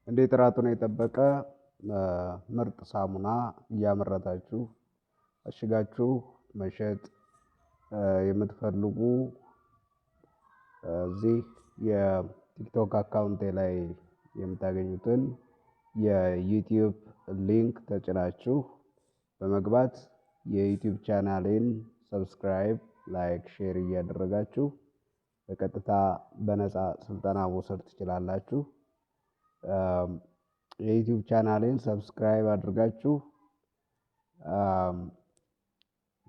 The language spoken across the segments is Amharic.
እንዴት ጥራቱን የጠበቀ ምርጥ ሳሙና እያመረታችሁ አሽጋችሁ መሸጥ የምትፈልጉ እዚህ የቲክቶክ አካውንቴ ላይ የምታገኙትን የዩቲዩብ ሊንክ ተጭናችሁ በመግባት የዩቲዩብ ቻናሌን ሰብስክራይብ፣ ላይክ፣ ሼር እያደረጋችሁ በቀጥታ በነፃ ስልጠና መውሰድ ትችላላችሁ። የዩቲዩብ ቻናሌን ሰብስክራይብ አድርጋችሁ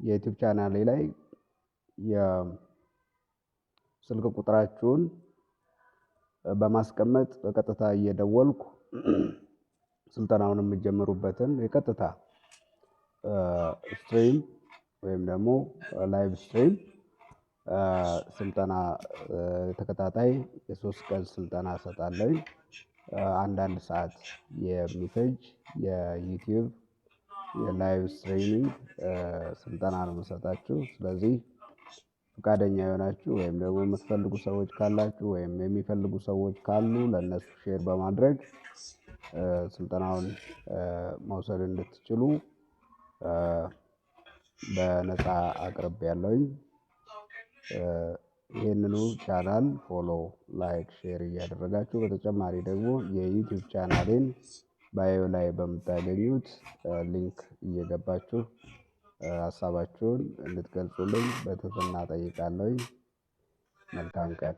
የዩቲዩብ ቻናሌ ላይ የስልክ ቁጥራችሁን በማስቀመጥ በቀጥታ እየደወልኩ ስልጠናውን የምትጀምሩበትን የቀጥታ ስትሪም ወይም ደግሞ ላይቭ ስትሪም ስልጠና ተከታታይ የ3 ቀን ስልጠና እሰጣለሁ። አንዳንድ ሰዓት የሚፈጅ የዩቲዩብ የላይቭ ስትሪሚንግ ስልጠና ነው የምሰጣችሁ። ስለዚህ ፈቃደኛ የሆናችሁ ወይም ደግሞ የምትፈልጉ ሰዎች ካላችሁ ወይም የሚፈልጉ ሰዎች ካሉ ለነሱ ሼር በማድረግ ስልጠናውን መውሰድ እንድትችሉ በነፃ አቅርቤያለሁኝ። ይህንኑ ቻናል ፎሎ፣ ላይክ፣ ሼር እያደረጋችሁ በተጨማሪ ደግሞ የዩቲዩብ ቻናሌን ባዮ ላይ በምታገኙት ሊንክ እየገባችሁ ሀሳባችሁን እንድትገልጹልኝ በትህትና እጠይቃለሁኝ። መልካም ቀን።